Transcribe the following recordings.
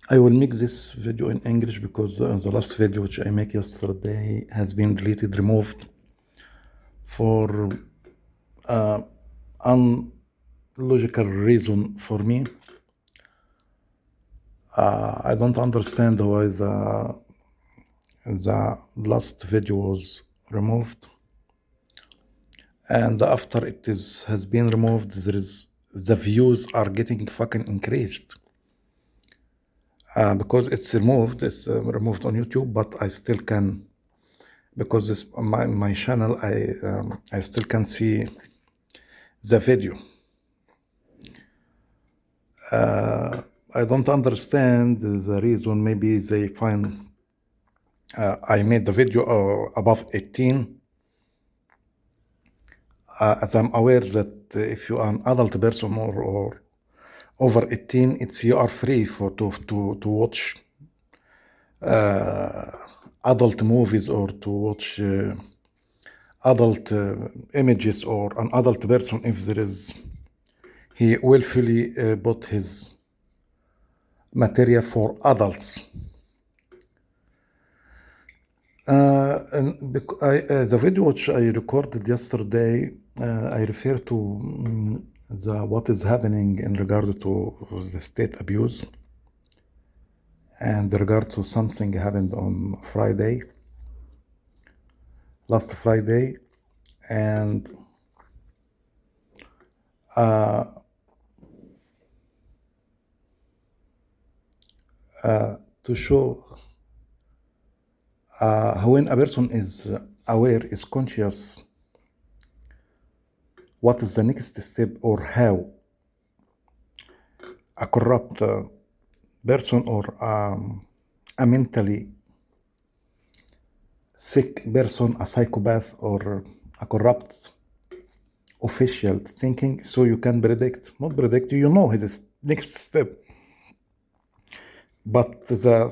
I will make this video in English because the last video which I make yesterday has been deleted, removed for unlogical reason for me. I don't understand why the last video was removed, and after has been removed, the views are getting fucking increased. Because it's removed on YouTube, but I still can, because this my channel, I still can see the video. I don't understand the reason. Maybe they find I made the video above 18. As I'm aware that if you are an adult person or over 18, you are free to watch adult movies or to watch adult images, or an adult person if he willfully bought his material for adults. The video which I recorded yesterday, I refer to what is happening in regard to the state abuse, and regard to something happened on last Friday, and to show when a person is aware, is conscious, what is the next step, or how a corrupt person, or a mentally sick person, a psychopath, or a corrupt official thinking, so you can not predict, you know his next step. But the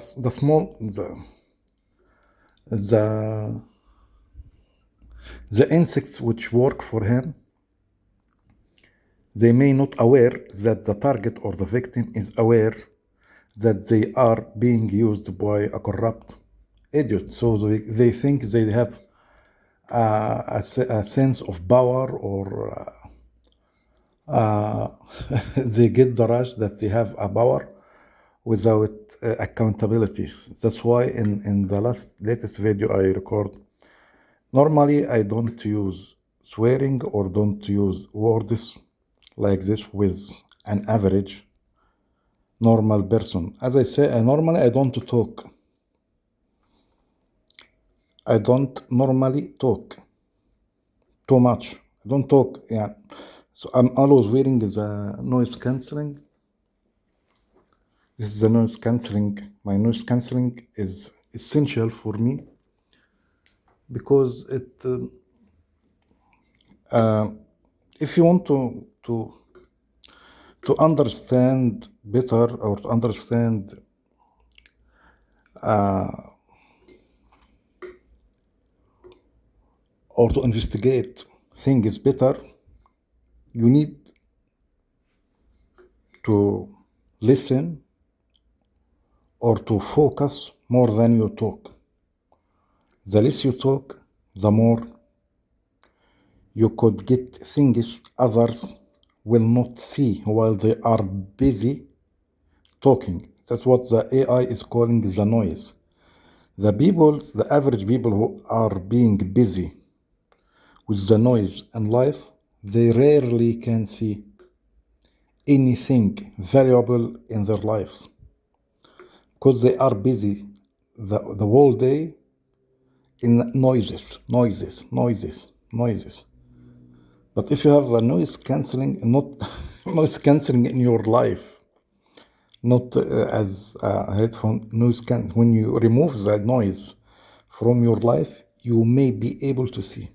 insects which work for him, they may not aware that the target or the victim is aware that they are being used by a corrupt idiot. So they think they have a sense of power, or they get the rush that they have a power without accountability. That's why in the latest video I record, normally I don't use swearing or don't use words like this with an average normal person. As I say, normally I don't talk. I don't normally talk too much. I don't talk. Yeah. So I'm always wearing the noise cancelling. This is the noise cancelling. My noise cancelling is essential for me because it. If you want to understand better, or to understand or to investigate things better, you need to listen or to focus more than you talk. The less you talk, the more you could get things others will not see while they are busy talking. That's what the AI is calling the noise. The average people who are being busy with the noise in life, they rarely can see anything valuable in their lives, because they are busy the whole day in noises. But if you have a noise cancelling, not noise cancelling in your life, not as a headphone noise when you remove that noise from your life, you may be able to see.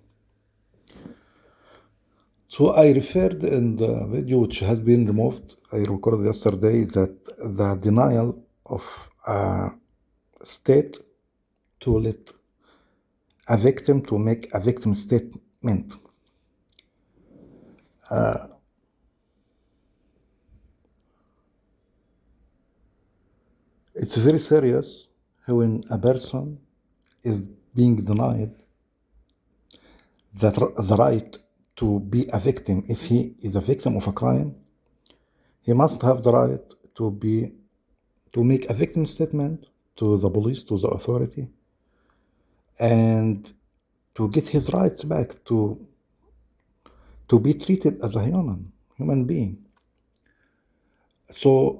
So I referred in the video which has been removed, I recorded yesterday, that the denial of a state to let a victim to make a victim statement. It's very serious when a person is being denied the right to be a victim. If he is a victim of a crime, he must have the right to make a victim statement to the police, to the authority, and to get his rights back, to be treated as a human being. So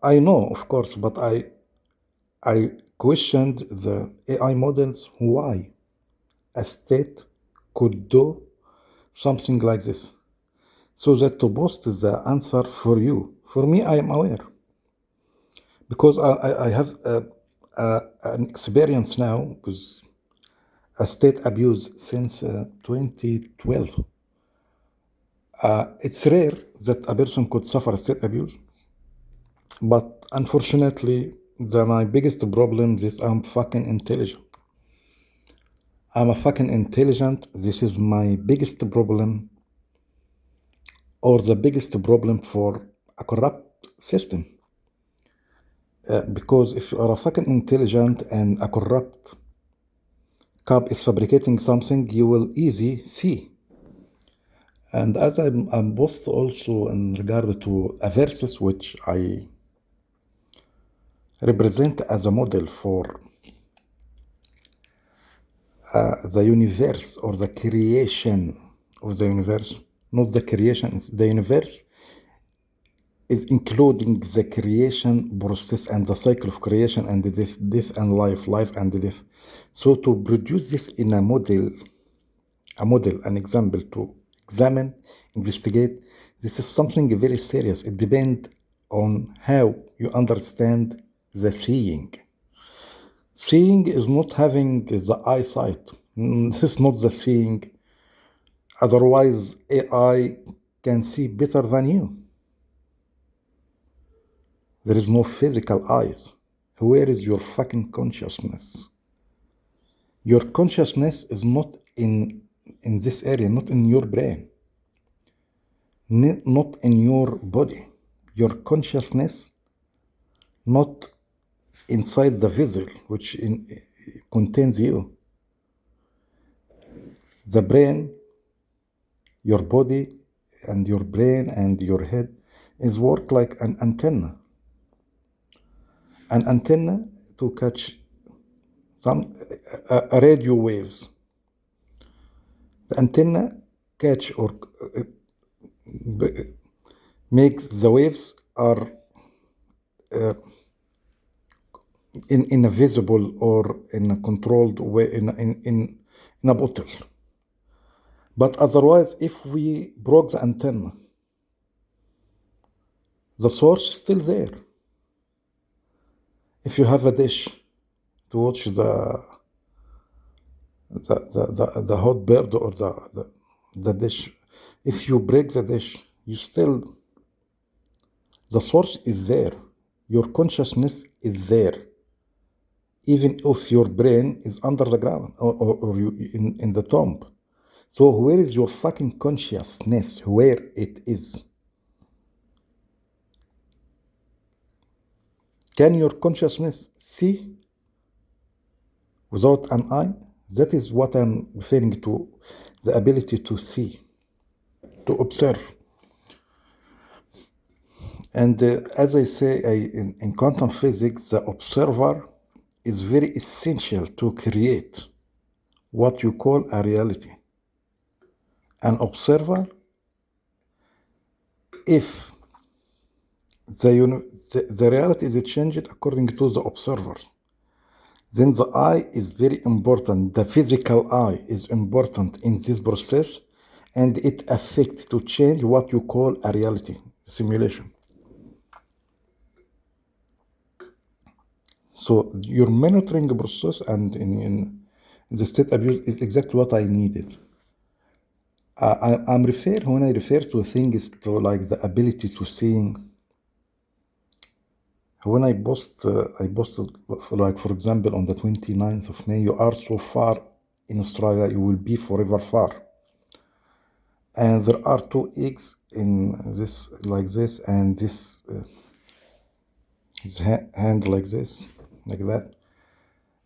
I know, of course, but I questioned the AI models why a state could do something like this. So that to post the answer for you. For me, I am aware because I have an experience now with a state abuse since 2012. It's rare that a person could suffer state abuse, but unfortunately, my biggest problem is I'm fucking intelligent. I'm a fucking intelligent. This is my biggest problem, or the biggest problem for a corrupt system. Because if you are a fucking intelligent and a corrupt cop is fabricating something, you will easy see. And as I'm both also in regard to a versus which I represent as a model for the universe or the creation of the universe, not the creation, it's the universe is including the creation process and the cycle of creation and death and life and death. So to produce this in a model, an example to examine, investigate, this is something very serious. It depends on how you understand the seeing. Seeing is not having the eyesight. This is not the seeing. Otherwise, AI can see better than you. There is no physical eyes. Where is your fucking consciousness? Your consciousness is not in this area, not in your brain, not in your body. Your consciousness not inside the vessel which contains you. The brain, your body, and your brain and your head is work like an antenna. An antenna to catch some radio waves. The antenna catch or makes the waves are in a visible or in a controlled way in a bottle. But otherwise, if we broke the antenna, the source is still there. If you have a dish to watch the hot bird or the dish, if you break the dish, you still, the source is there. Your consciousness is there. Even if your brain is under the ground or you in the tomb. So where is your fucking consciousness? Where it is? Can your consciousness see without an eye? That is what I'm referring to, the ability to see, to observe. And as I say, in quantum physics, the observer is very essential to create what you call a reality. An observer, if the reality is changed according to the observer, then the eye is very important. The physical eye is important in this process, and it affects to change what you call a reality, simulation. So your monitoring process and in the state abuse is exactly what I needed. I'm when I refer to things to like the ability to seeing. When I posted like, for example, on the 29th of May, you are so far in Australia, you will be forever far. And there are 2 eggs in this, like this, and this his hand like this, like that.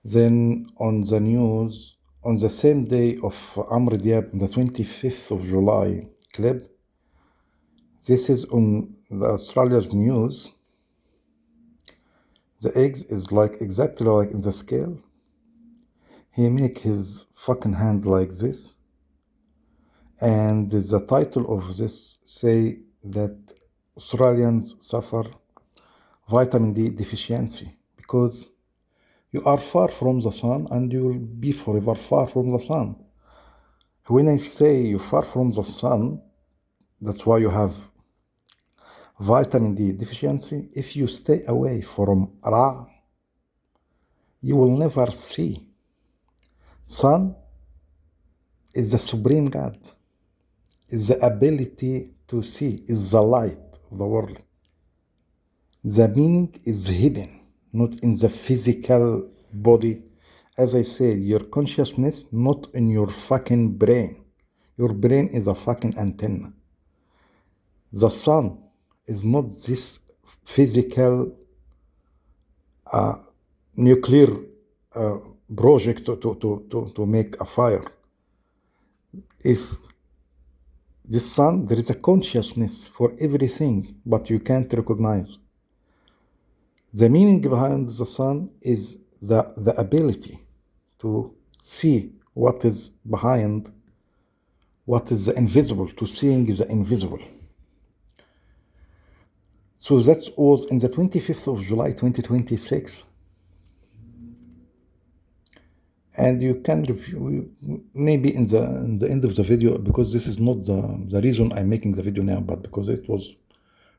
Then on the news, on the same day of Amr Diab, the 25th of July clip, this is on the Australia's news. The eggs is like exactly like in the scale. He make his fucking hand like this. And the title of this say that Australians suffer vitamin D deficiency because you are far from the sun and you will be forever far from the sun. When I say you're far from the sun, that's why you have vitamin D deficiency. If you stay away from Ra, you will never see. Sun is the supreme God, is the ability to see, is the light of the world. The meaning is hidden, not in the physical body. As I said, your consciousness, not in your fucking brain. Your brain is a fucking antenna. The sun is not this physical nuclear project to make a fire. If this sun, there is a consciousness for everything, but you can't recognize. The meaning behind the sun is the ability to see what is behind, what is the invisible, to seeing the invisible. So that was in the 25th of July 2026. And you can review maybe in the end of the video, because this is not the reason I'm making the video now, but because it was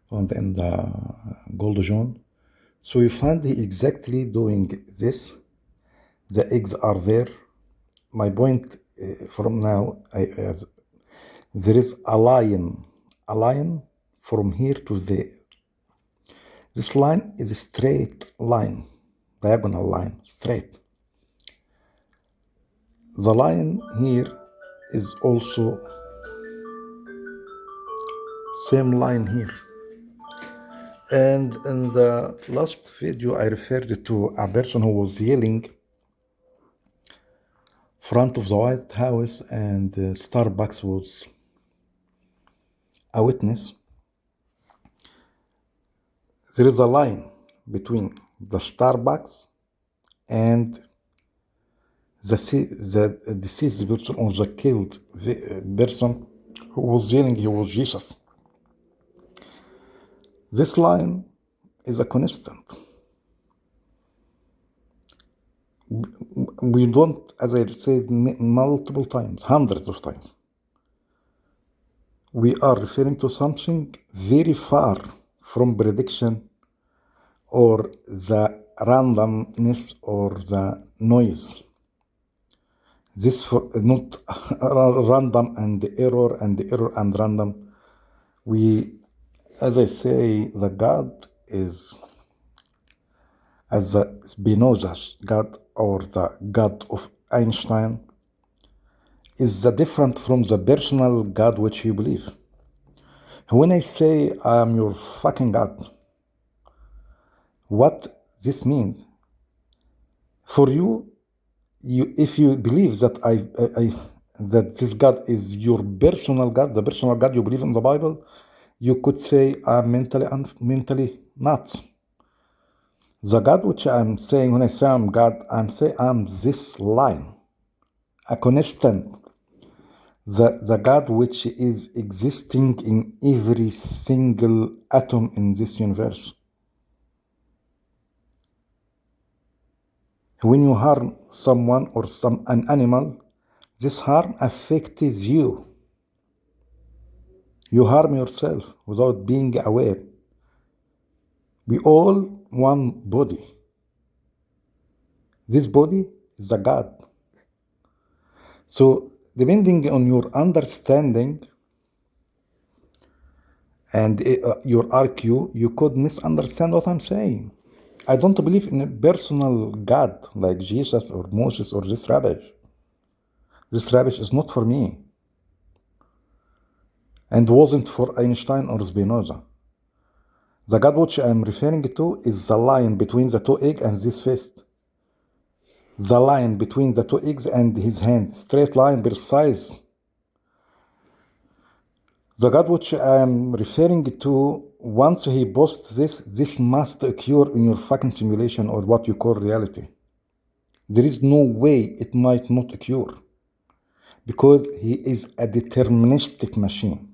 found in the Gold Zone. So you find he exactly doing this. The eggs are there. My point from now, there is a line from here to there. This line is a straight line, diagonal line, straight. The line here is also same line here. And in the last video, I referred to a person who was yelling front of the White House, and Starbucks was a witness. There is a line between the Starbucks and the deceased person or the killed person who was yelling he was Jesus. This line is a constant. We don't, as I said multiple times, hundreds of times, we are referring to something very far from prediction or the randomness or the noise. This for not random and error and random. We, as I say, the God is, as the Spinoza's God or the God of Einstein, is the different from the personal God which you believe. When I say I am your fucking God, what this means for you, if you believe that that this God is your personal God, the personal God you believe in the Bible, you could say I'm mentally nuts. The God which I'm saying, when I say I'm God, I'm saying I'm this line, a constant. The God which is existing in every single atom in this universe. When you harm someone or an animal, this harm affects you. You harm yourself without being aware. We all one body. This body is a God. So depending on your understanding and your IQ, you could misunderstand what I'm saying. I don't believe in a personal God like Jesus or Moses or this rubbish. This rubbish is not for me. And wasn't for Einstein or Spinoza. The God which I am referring to is the line between the two eggs and this fist. The line between the two eggs and his hand. Straight line, precise. The God which I am referring to, once he posts this must occur in your fucking simulation or what you call reality. There is no way it might not occur. Because he is a deterministic machine.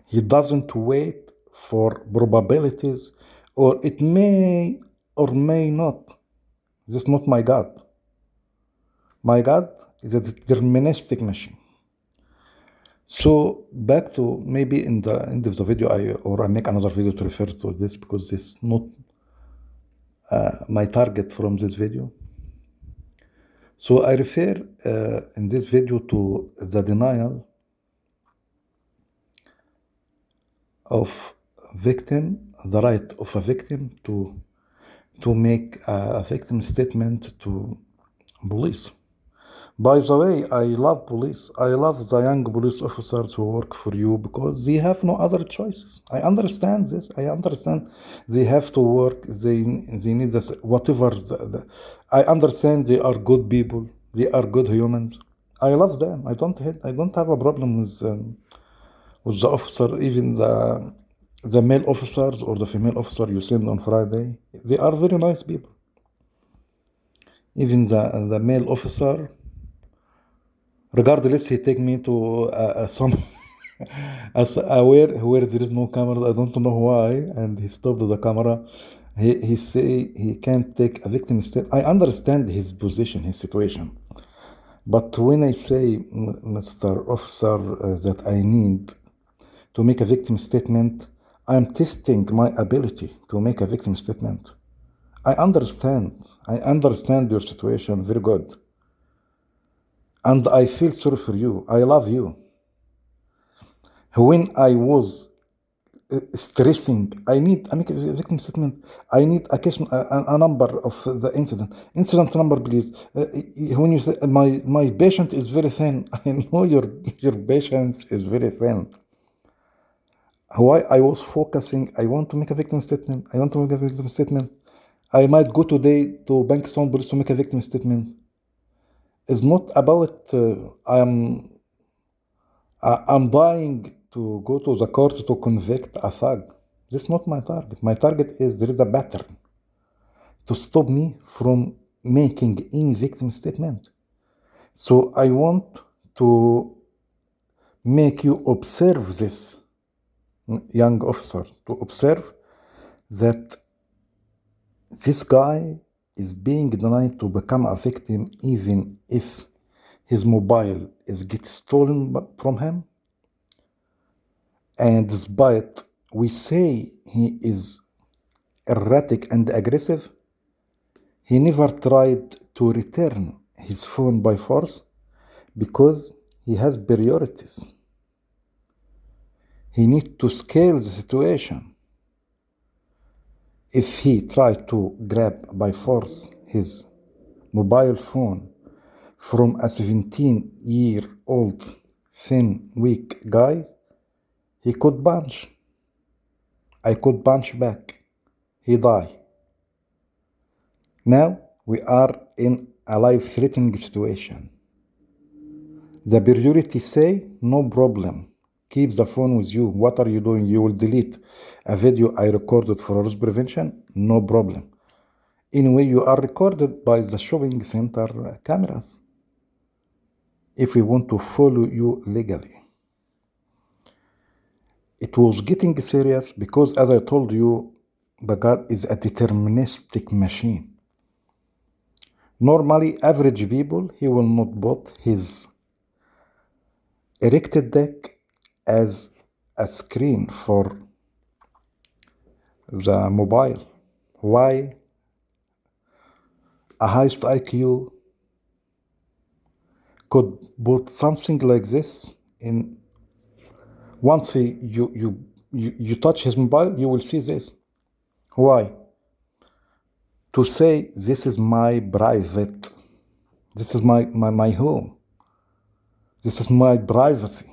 He doesn't wait for probabilities, or it may or may not. This is not my God. My God is a deterministic machine. So back to maybe in the end of the video, I make another video to refer to this because this is not my target from this video. So I refer in this video to the denial of victim, the right of a victim to make a victim statement to police. By the way, I love police. I love the young police officers who work for you because they have no other choices. I understand this. I understand they have to work. They need this, whatever. I understand they are good people. They are good humans. I love them. I don't have a problem with the officer, even the male officers or the female officer you send on Friday. They are very nice people. Even the male officer, regardless, he take me to some where there is no camera. I don't know why, and he stopped the camera. He say he can't take a victim state. I understand his position, his situation, but when I say, Mr. Officer, that I need to make a victim statement, I am testing my ability to make a victim statement. I understand your situation very good. And I feel sorry for you. I love you. When I was stressing, I make a victim statement. I need a number of the incident number, please. When you say my patient is very thin, I know your patient is very thin. Why I was focusing, I want to make a victim statement. I might go today to Bankstown Police to make a victim statement. It's not about I'm dying to go to the court to convict a thug. This is not my target. My target is there is a pattern to stop me from making any victim statement. So I want to make you observe this, young officer, to observe that this guy is being denied to become a victim even if his mobile is get stolen from him. And despite we say he is erratic and aggressive, he never tried to return his phone by force because he has priorities. He needs to scale the situation. If he tried to grab by force his mobile phone from a 17-year-old thin, weak guy, he could punch. I could punch back. He died. Now we are in a life-threatening situation. The priority say, no problem. Keep the phone with you. What are you doing? You will delete a video I recorded for loss prevention? No problem. Anyway, you are recorded by the shopping center cameras. If we want to follow you legally. It was getting serious because, as I told you, the God is a deterministic machine. Normally, average people, he will not put his erected deck as a screen for the mobile. Why? A highest IQ could put something like this in. Once you touch his mobile, you will see this. Why? To say this is my private, this is my home, this is my privacy.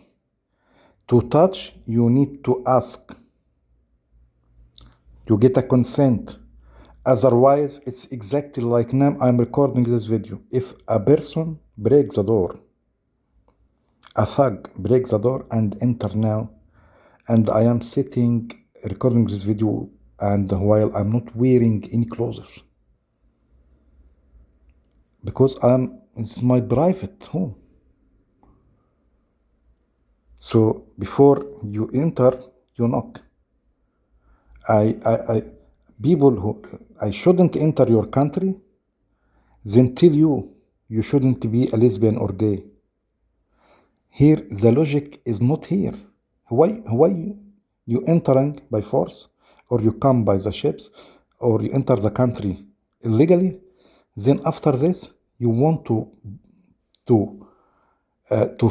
To touch, you need to ask. You get a consent. Otherwise, it's exactly like now I'm recording this video. If a person breaks the door, a thug breaks the door and enter now, and I am sitting recording this video, and while I'm not wearing any clothes, because it's my private home. So before you enter, you knock. People who I shouldn't enter your country, then tell you shouldn't be a lesbian or gay. Here, the logic is not here. Why you entering by force, or you come by the ships, or you enter the country illegally? Then after this, you want to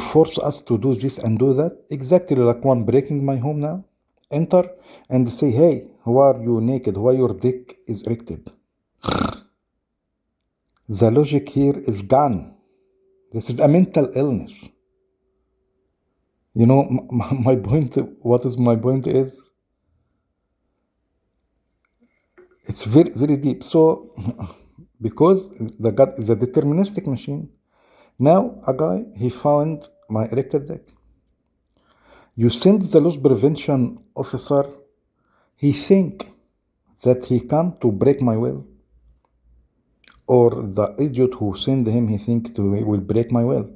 force us to do this and do that, exactly like one breaking my home now. Enter and say, hey, why are you naked? Why your dick is erected? The logic here is gone. This is a mental illness. You know, my point, what is my point is, it's very, very deep. So, because God is a deterministic machine, now a guy, he found my erected dick. You send the loss prevention officer, he think that he come to break my will. Or the idiot who send him, he think he will break my will.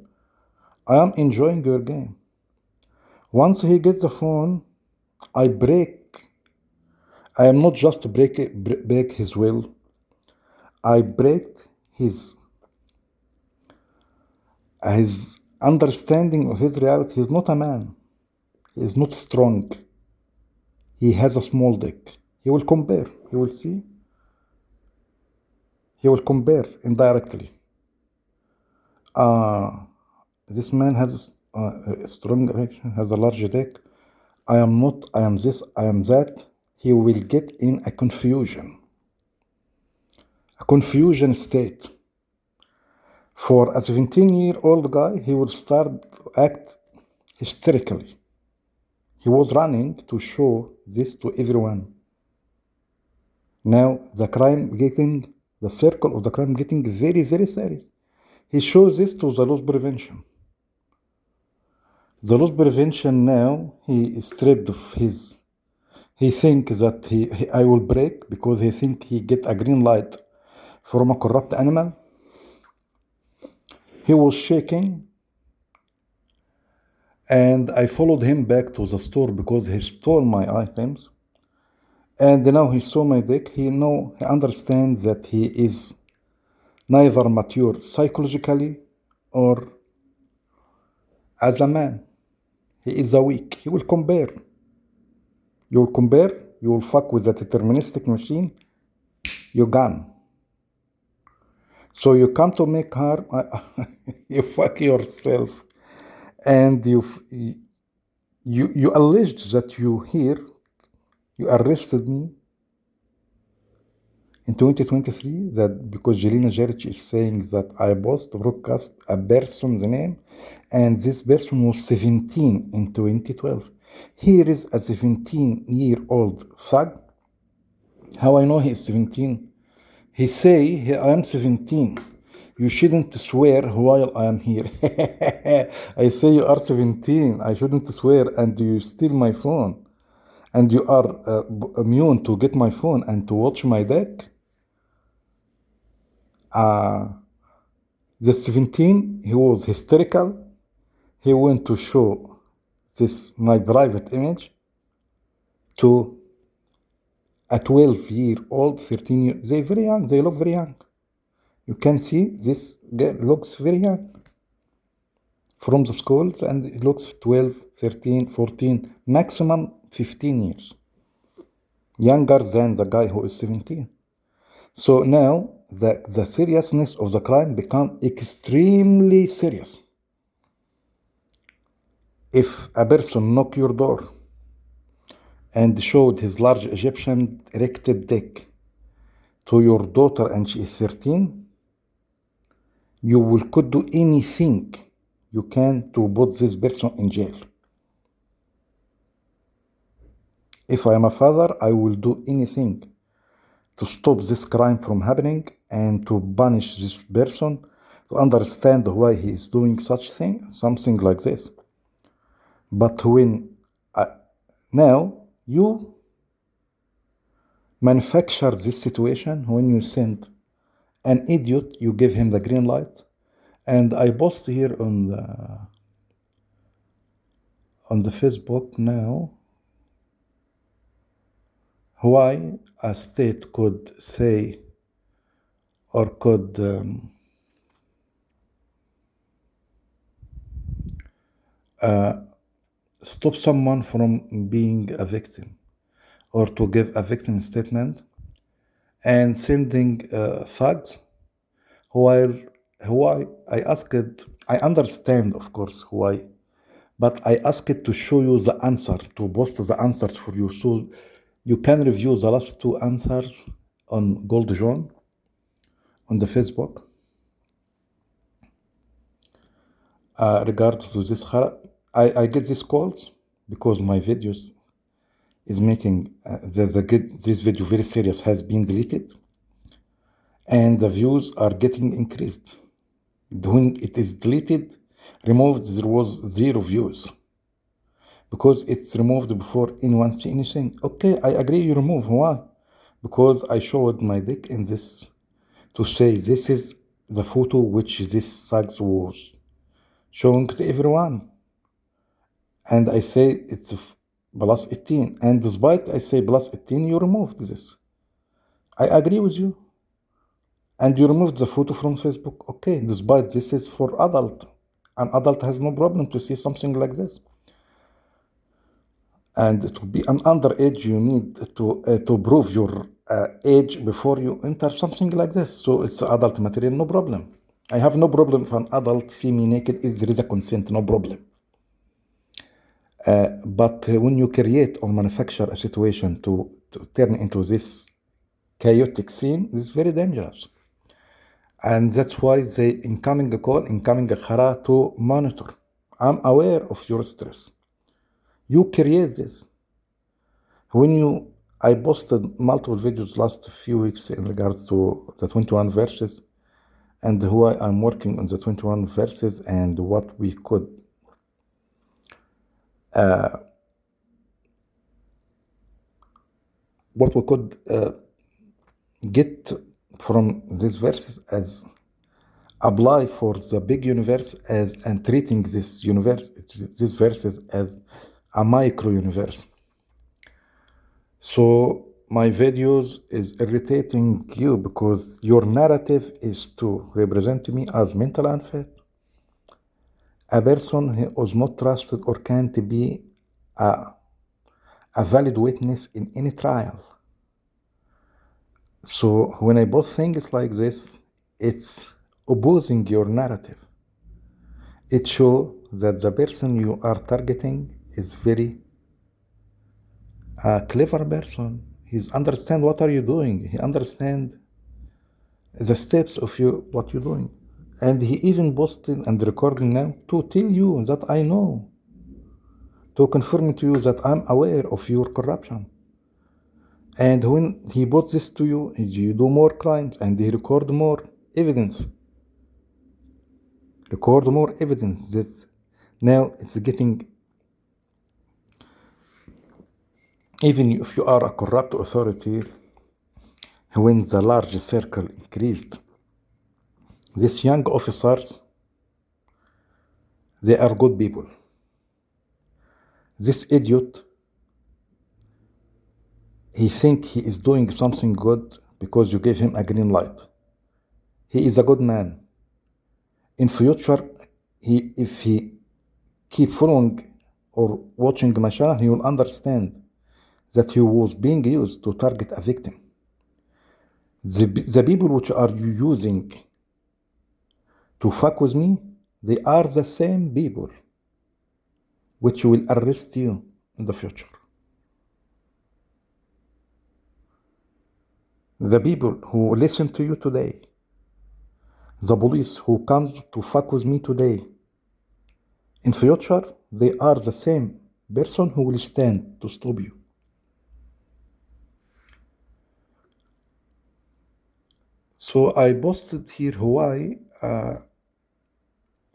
I am enjoying your game. Once he gets the phone, I am not just to break his will. I break his understanding of his reality. He's not a man. He is not strong. He has a small dick. He will compare. He will see. He will compare indirectly. This man has a strong erection, has a large dick. I am not, I am this, I am that. He will get in a confusion state. For a 17-year-old guy, he will start to act hysterically. He was running to show this to everyone. Now the circle of the crime getting very, very serious. He shows this to the loss prevention. The loss prevention now, he is stripped of he think that I will break because he think he get a green light from a corrupt animal. He was shaking, and I followed him back to the store because he stole my items. And now he saw my dick. He understands that he is neither mature psychologically or as a man. He is a weak. He will compare. You will compare, you will fuck with the deterministic machine, you're gone. So you come to make harm, you fuck yourself, and you alleged that you arrested me in 2023, that because Jelena Jaric is saying that I broadcast a person's name, and this person was 17 in 2012. Here is a 17-year-old thug. How I know he is 17? He say, I am 17. You shouldn't swear while I am here. I say you are 17. I shouldn't swear, and you steal my phone. And you are immune to get my phone and to watch my deck. The 17, he was hysterical. He went to show my private image to a 12-year-old, 13 years. They're very young. They look very young. You can see this girl looks very young from the schools, and it looks 12, 13, 14, maximum 15 years. Younger than the guy who is 17. So now the seriousness of the crime become extremely serious. If a person knock your door and showed his large Egyptian erected dick to your daughter and she is 13, you could do anything you can to put this person in jail. If I am a father, I will do anything to stop this crime from happening and to punish this person, to understand why he is doing such thing, something like this. But when now you manufacture this situation, when you send an idiot, you give him the green light. And I post here on the Facebook now why a state could say or could stop someone from being a victim, or to give a victim statement, and sending thugs. While why I asked, I understand of course why, but I asked to show you the answer, to post the answers for you, so you can review the last two answers on Gold John on the Facebook. Regards to this, I get these calls because my videos is making this video very serious has been deleted, and the views are getting increased. When it is deleted, removed, there was 0 views because it's removed before anyone see anything. Okay, I agree you remove. Why? Because I showed my dick in this to say this is the photo which this thugs was showing to everyone, and I say it's plus 18, and despite I say plus 18, you removed this. I agree with you, and you removed the photo from Facebook. Okay, despite this is for adult. An adult has no problem to see something like this. And to be an underage, you need to prove your age before you enter something like this. So it's adult material, no problem. I have no problem if an adult see me naked if there is a consent, no problem. But when you create or manufacture a situation to turn into this chaotic scene, this is very dangerous. And that's why they incoming khara to monitor. I'm aware of your stress. You create this. I posted multiple videos last few weeks in regards to the 21 verses and why I'm working on the 21 verses and what we could get from these verses as apply for the big universe and treating these verses as a micro universe. So my videos is irritating you because your narrative is to represent me as mentally unfit, a person who is not trusted or can't be a valid witness in any trial. So when I post things like this, it's opposing your narrative. It shows that the person you are targeting is very clever person. He understand what are you doing. He understand the steps of what you're doing. And he even posted and recording now to tell you that I know, to confirm to you that I'm aware of your corruption. And when he puts this to you, you do more crimes and he record more evidence. That now it's getting, even if you are a corrupt authority, when the large circle increased, these young officers, they are good people. This idiot, he think he is doing something good because you gave him a green light. He is a good man. In future, if he keep following or watching my channel, he will understand that he was being used to target a victim. The people which are using to fuck with me, they are the same people which will arrest you in the future. The people who listen to you today, the police who comes to fuck with me today, in future, they are the same person who will stand to stop you. So I posted here Hawaii.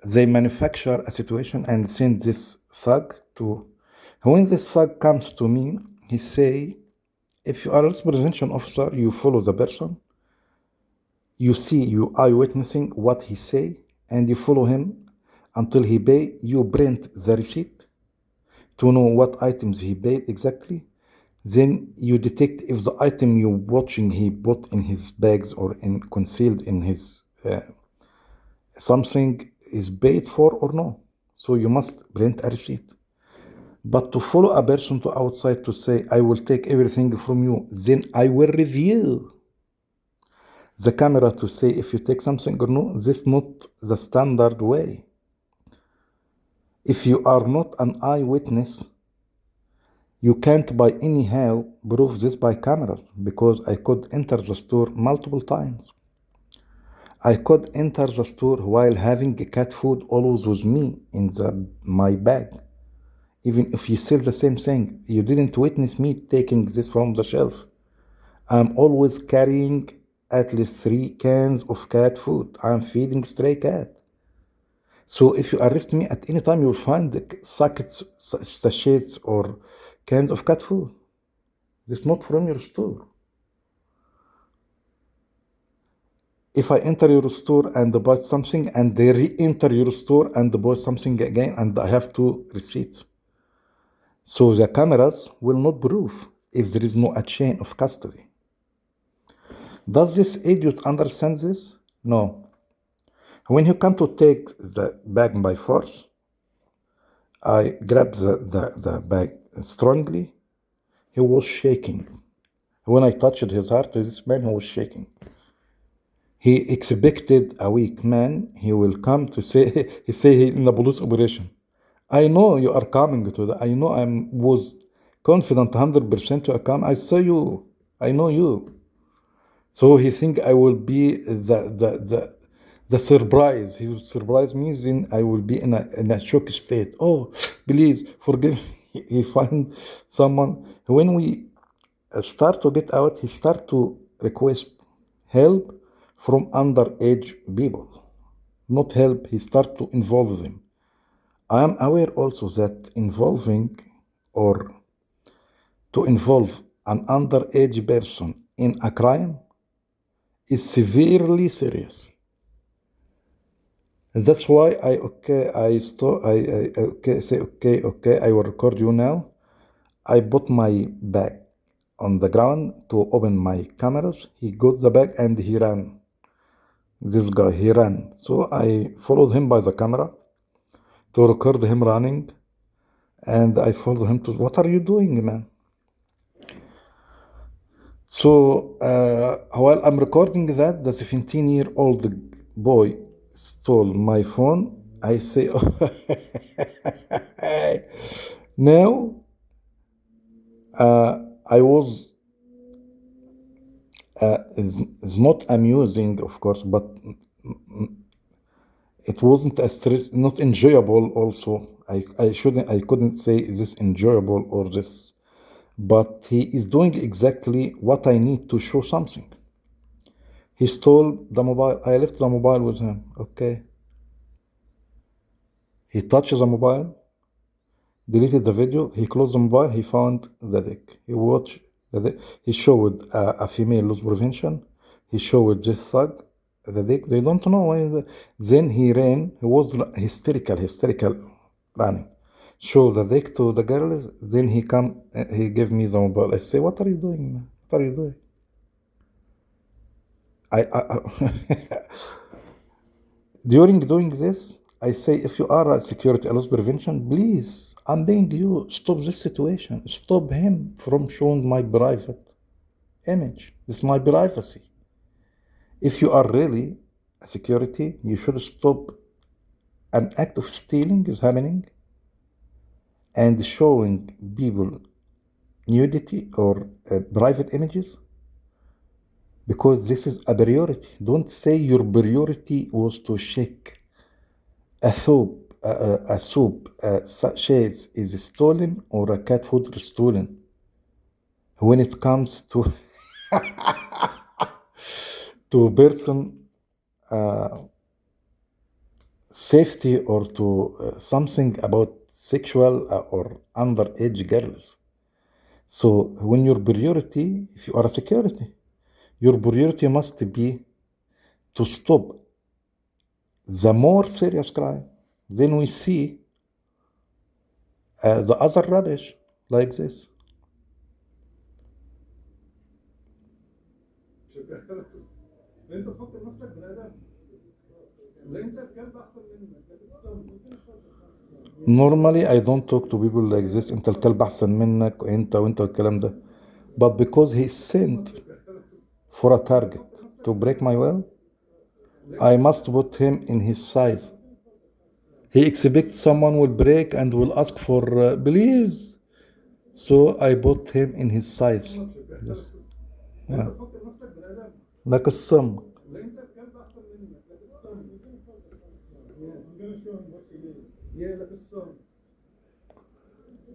They manufacture a situation and send this thug to. When this thug comes to me, he say, if you are a loss prevention officer, you follow the person, you see, you eye witnessing what he say, and you follow him until he pay. You print the receipt to know what items he paid exactly. Then you detect if the item you watching he put in his bags or in concealed in his something is paid for or no. So you must print a receipt. But to follow a person to outside to say, I will take everything from you, then I will review the camera to say if you take something or no, this is not the standard way. If you are not an eyewitness, you can't by anyhow prove this by camera, because I could enter the store multiple times. I could enter the store while having cat food always with me in my bag. Even if you sell the same thing, you didn't witness me taking this from the shelf. I'm always carrying at least 3 cans of cat food. I'm feeding stray cat. So if you arrest me at any time, you'll find sockets, sachets, or cans of cat food. It's not from your store. If I enter your store and buy something and they re-enter your store and buy something again, and I have 2 receipts. So the cameras will not prove if there is no a chain of custody. Does this idiot understand this? No. When he come to take the bag by force, I grabbed the bag strongly. He was shaking. When I touched his heart, this man was shaking. He expected a weak man. He will come to say, he say he in the police operation. I know you are coming to that. I know I was confident 100% to come. I saw you. I know you. So he think I will be the surprise. He will surprise me, then I will be in a shock state. Oh, please forgive me. He find someone. When we start to get out, he start to request help from underage people. Not help, he start to involve them. I am aware also that involving or to involve an underage person in a crime is severely serious. That's why I say, I will record you now. I put my bag on the ground to open my cameras. He got the bag and he ran. This guy, he ran. So I followed him by the camera to record him running. And I followed him to, what are you doing, man? So while I'm recording that, the 17-year-old boy stole my phone. I say, now I was, it's not amusing, of course, but it wasn't a stress, not enjoyable also. I couldn't say this enjoyable or this, but he is doing exactly what I need to show something. He stole the mobile. I left the mobile with him. Okay. He touched the mobile, deleted the video. He closed the mobile. He found the dick. He watched the dick. He showed a female loss prevention. He showed this thug the dick. They don't know why. Then he ran. He was hysterical running. Show the dick to the girls. Then he come. He gave me the mobile. I say, what are you doing, man? What are you doing? During doing this, I say, if you are a security loss prevention, please, I'm begging you, stop this situation. Stop him from showing my private image. This is my privacy. If you are really a security, you should stop an act of stealing is happening and showing people nudity or private images, because this is a priority. Don't say your priority was to check a soup sachet is stolen or a cat food is stolen. When it comes to to person safety or to something about sexual or underage girls. So when your priority, if you are a security, your priority must be to stop the more serious crime. Then we see the other rubbish like this. انت فكر نفسك بني ادم. لا انت الكلب احسن منك. Normally I don't talk to people like this. انت الكلب احسن منك وانت والكلام ده. But because he sent for a target to break my will, I must put him in his size. He expects someone will break and will ask for please. So I put him in his size. Yes. انت فكر نفسك بني ادم. Like a sum. لا انت الكلب احسن منك. Yeah, like a son.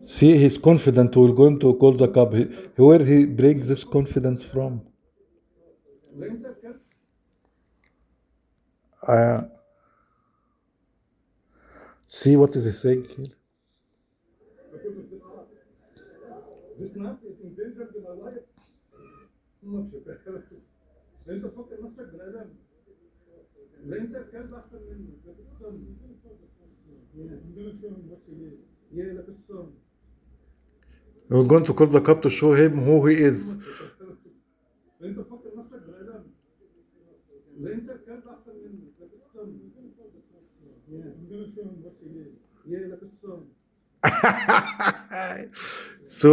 See, he's confident we're going to call the cop. Where he brings this confidence from? See what is he saying here? This nut is endangered in my life. انت فكر نفسك بني ادم. لا انت الكلب احسن منك. like a son. Yeah, I'm gonna show him what he is. Yeah, like a son. We're going to call the cop to show him who he is. انت فكر نفسك بني ادم. لا انت الكلب احسن منك. like a son. Yeah, I'm gonna show him what he is. Yeah, like a son. So,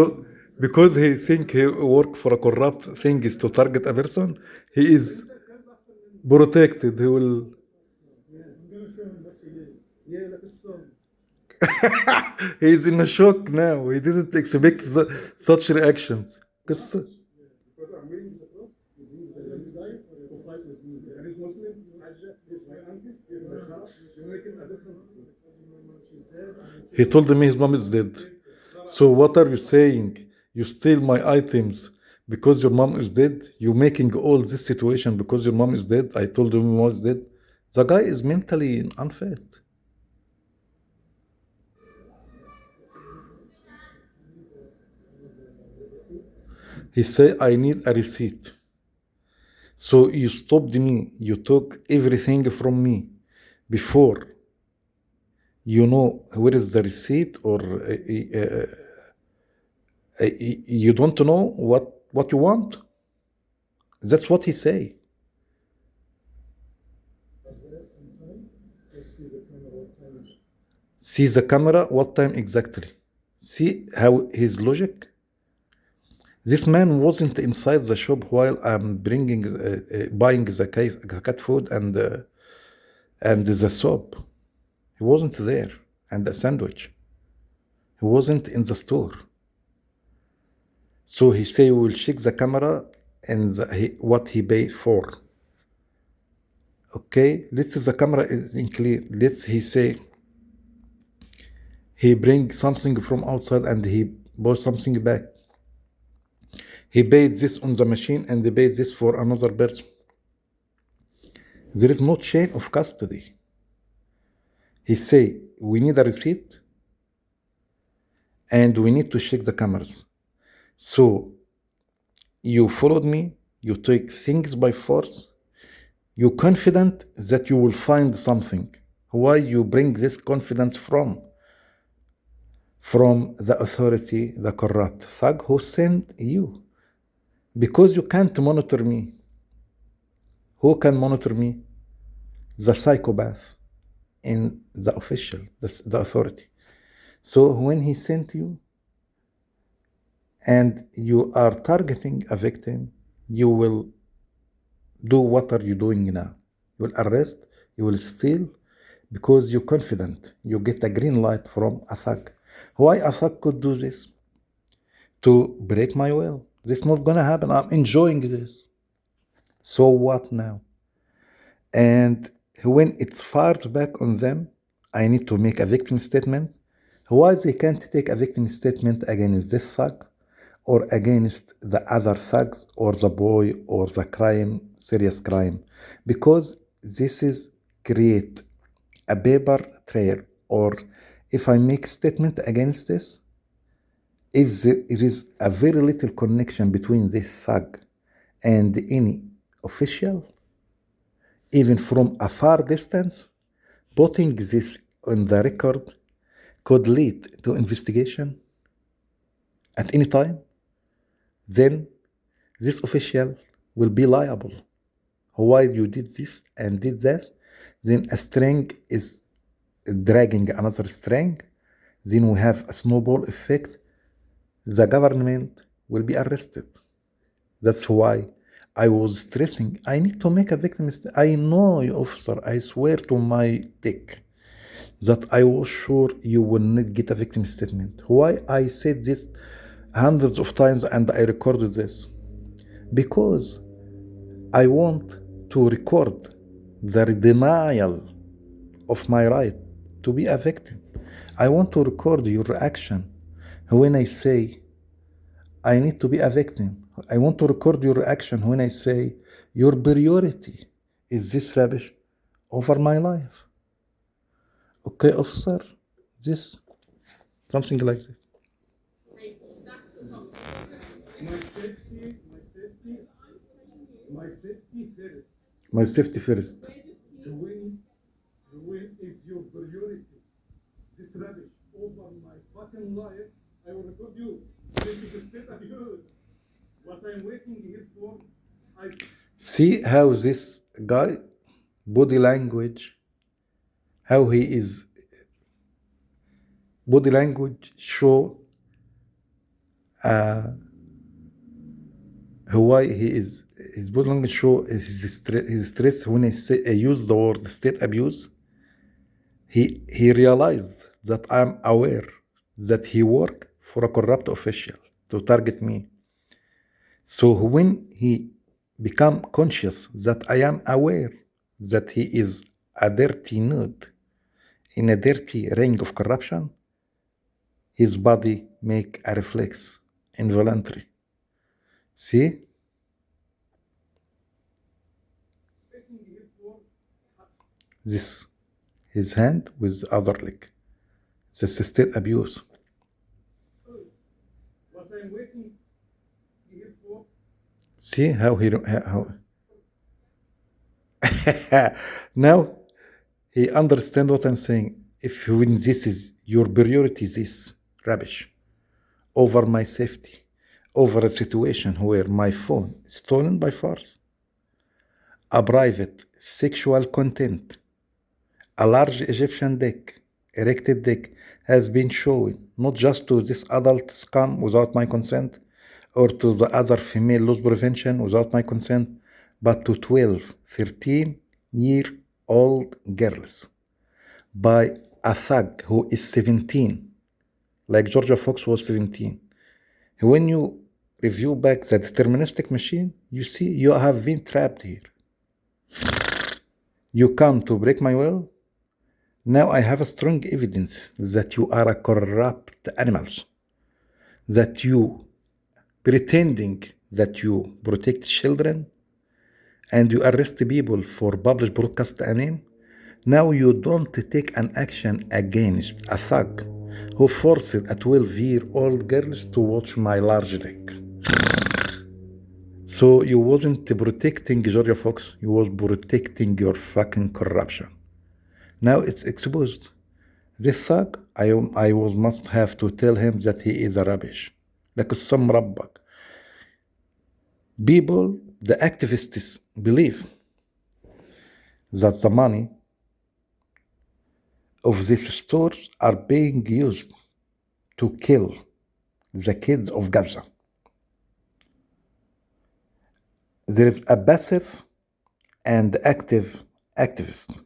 because he think he work for a corrupt thing is to target a person, he is protected. He will. Yeah, I'm gonna show him what he is. Yeah, like a son. He is in a shock now. He didn't expect such reactions. Because I'm reading the book. He's a guy who fight with me. And he's Muslim. He's my uncle. He's my house. You're making a difference. He told me his mom is dead. So what are you saying? You steal my items because your mom is dead? You're making all this situation because your mom is dead? I told him he was dead. The guy is mentally unfit. He said, I need a receipt. So you stopped me. You took everything from me before. You know where is the receipt, or you don't know what you want. That's what he say. See the camera, what time exactly? See how his logic? This man wasn't inside the shop while I'm buying the cat food and the soap. He wasn't there, and the sandwich. He wasn't in the store. So he say we will check the camera and what he paid for. Okay, let's say the camera is in clear. He say he bring something from outside and he bought something back. He paid this on the machine and he paid this for another person. There is no chain of custody. He say, we need a receipt and we need to check the cameras. So you followed me, you take things by force, you're confident that you will find something. Why you bring this confidence from? From the authority, the corrupt thug who sent you. Because you can't monitor me. Who can monitor me? The psychopath in the official, the authority. So when he sent you and you are targeting a victim, you will do what are you doing now? You will arrest, you will steal, because you're confident. You get a green light from a thug. Why a thug could do this? To break my will. This is not gonna happen. I'm enjoying this. So what now? And when it's fired back on them, I need to make a victim statement. Why they can't take a victim statement against this thug or against the other thugs or the boy or the crime serious crime, because this is create a paper trail, or if I make statement against this, if there is a very little connection between this thug and any official, even from a far distance, putting this on the record could lead to investigation at any time, then this official will be liable. Why you did this and did that? Then a string is dragging another string. Then we have a snowball effect. The government will be arrested. That's why I was stressing. I need to make a victim. I know you, officer. I swear to my dick that I was sure you will not get a victim statement. Why I said this hundreds of times and I recorded this? Because I want to record the denial of my right to be a victim. I want to record your reaction when I say I need to be a victim. I want to record your reaction when I say your priority is this rubbish over my life. Okay, officer? This, something like this. My safety first. The win is your priority. This rubbish over my fucking life. I will record you. This is a state abuse. What I'm waiting here for, See how this guy, body language, how he is, body language show why he is, his body language show his stress when I use the word state abuse. He realized that I'm aware that he worked for a corrupt official to target me. So when he become conscious that I am aware that he is a dirty nude in a dirty ring of corruption, his body make a reflex, involuntary. See? This, his hand with the other leg. This is still abuse. what I'm waiting here for. See how he how now he understand what I'm saying. If when this is your priority, this rubbish over my safety, over a situation where my phone is stolen by force, a private sexual content, a large Egyptian dick, erected dick, has been shown not just to this adult scum without my consent, or to the other female loss prevention without my consent, but to 12, 13-year-old girls by a thug who is 17, like Georgia Fox was 17. When you review back the deterministic machine, you see you have been trapped here. You come to break my will. Now I have a strong evidence that you are a corrupt animals, that you pretending that you protect children and you arrest people for public broadcast a name. Now you don't take an action against a thug who forced a 12-year-old girl to watch my large dick. So you wasn't protecting Georgia Fox, you was protecting your fucking corruption. Now it's exposed. This thug, I must have to tell him that he is a rubbish. Like some rabbak. People, the activists believe that the money of these stores are being used to kill the kids of Gaza. There is a passive and active activist,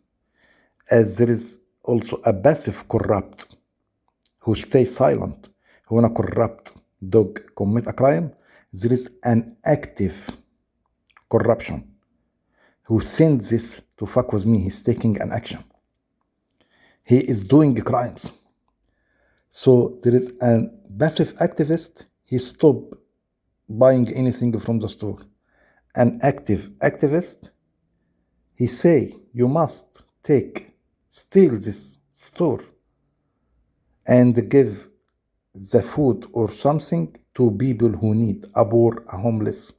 as there is also a passive corrupt who stays silent. When a corrupt dog commit a crime, there is an active corruption who sends this to fuck with me. He's taking an action. He is doing crimes. So there is a passive activist. He stopped buying anything from the store. an activist, he say you must steal this store and give the food or something to people who need, a poor, a homeless.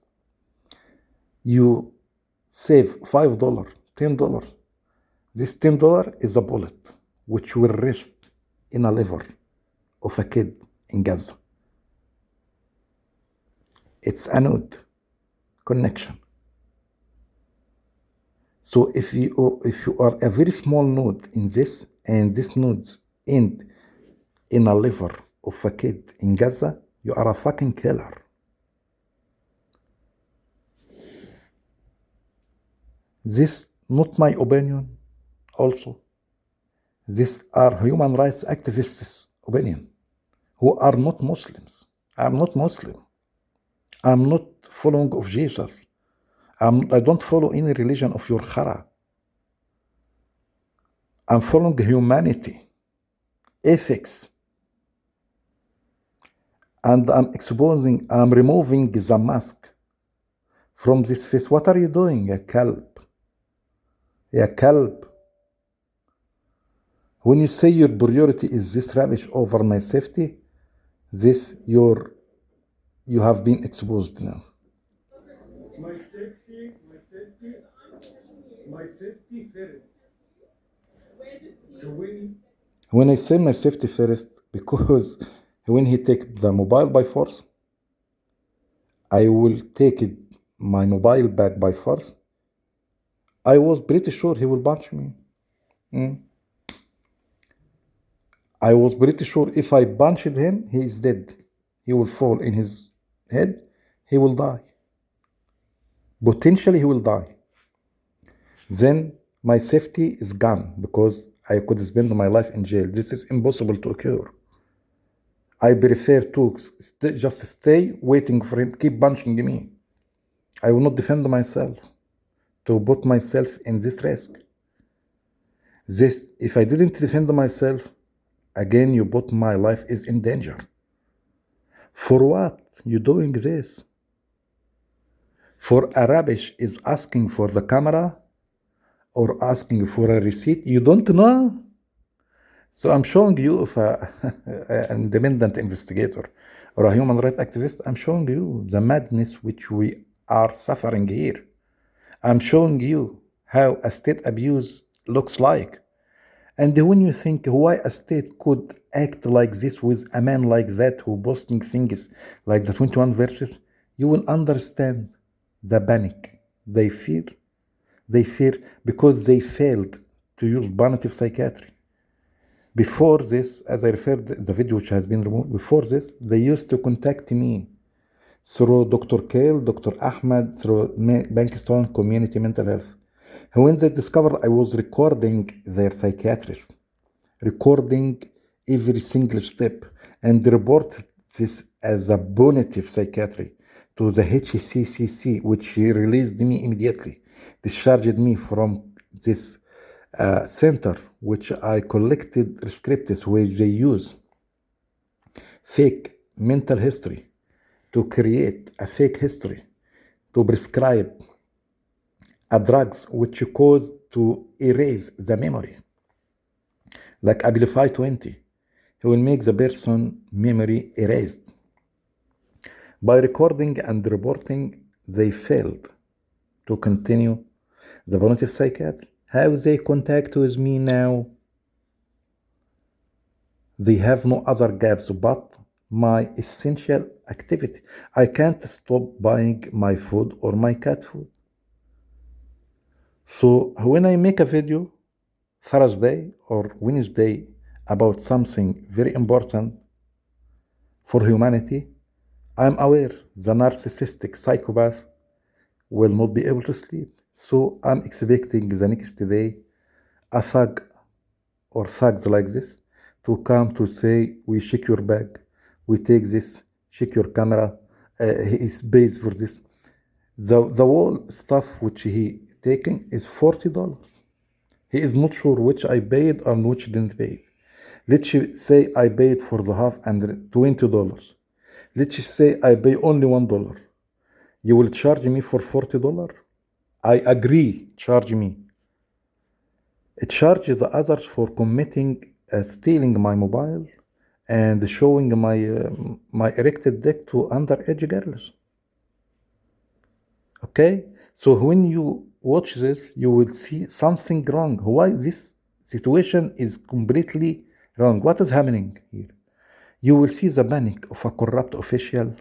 You save $5, $10. This $10 is a bullet which will rest in a liver of a kid in Gaza. It's a node connection. So if you are a very small node in this, and this node end in a liver of a kid in Gaza, you are a fucking killer. This not my opinion also. These are human rights activists' opinion, who are not Muslims. I'm not Muslim. I'm not following of Jesus. I don't follow any religion of your khara. I'm following humanity, ethics. And I'm removing the mask from this face. What are you doing, ya kalb? Ya kalb. When you say your priority is this rubbish over my safety, you have been exposed now. My safety first. When I say my safety first, because when he take the mobile by force, I will take my mobile back by force. I was pretty sure he will punch me. I was pretty sure if I punched him, he is dead. He will fall in his head. He will die. Potentially, he will die. Then my safety is gone because I could spend my life in jail. This is impossible to occur. I prefer to just stay waiting for him, keep punching me. I will not defend myself to put myself in this risk. If I didn't defend myself, again, you put my life is in danger. For what you doing this? For a rubbish is asking for the camera or asking for a receipt, you don't know. So I'm showing you if an independent investigator or a human rights activist, I'm showing you the madness which we are suffering here. I'm showing you how a state abuse looks like. And when you think why a state could act like this with a man like that who posting things like the 21 verses, you will understand the panic they fear. They fear because they failed to use punitive psychiatry. Before this, as I referred the video which has been removed, before this, they used to contact me through Dr. Kale, Dr. Ahmed, through Bankstown Community Mental Health. When they discovered I was recording their psychiatrist, recording every single step, and report this as a punitive psychiatry to the HCCC, which released me immediately, discharged me from this center, which I collected scripts where they use fake mental history to create a fake history to prescribe a drugs which cause to erase the memory, like Abilify 20. It will make the person memory erased. By recording and reporting, they failed to continue the punitive psychiatry. How they contact with me now? They have no other gaps but my essential activity. I can't stop buying my food or my cat food. So when I make a video Thursday or Wednesday about something very important for humanity, I'm aware the narcissistic psychopath will not be able to sleep. So I'm expecting the next day a thug or thugs like this to come to say, we check your bag, we take this, check your camera, he is paid for this. The whole stuff which he taking is $40. He is not sure which I paid and which didn't pay. Let's say I paid for the half and $20. Let's say I pay only $1. You will charge me for $40? I agree, charge me. Charge the others for committing stealing my mobile and showing my erected dick to underage girls. Okay, so when you watch this, you will see something wrong. Why this situation is completely wrong? What is happening here? You will see the panic of a corrupt official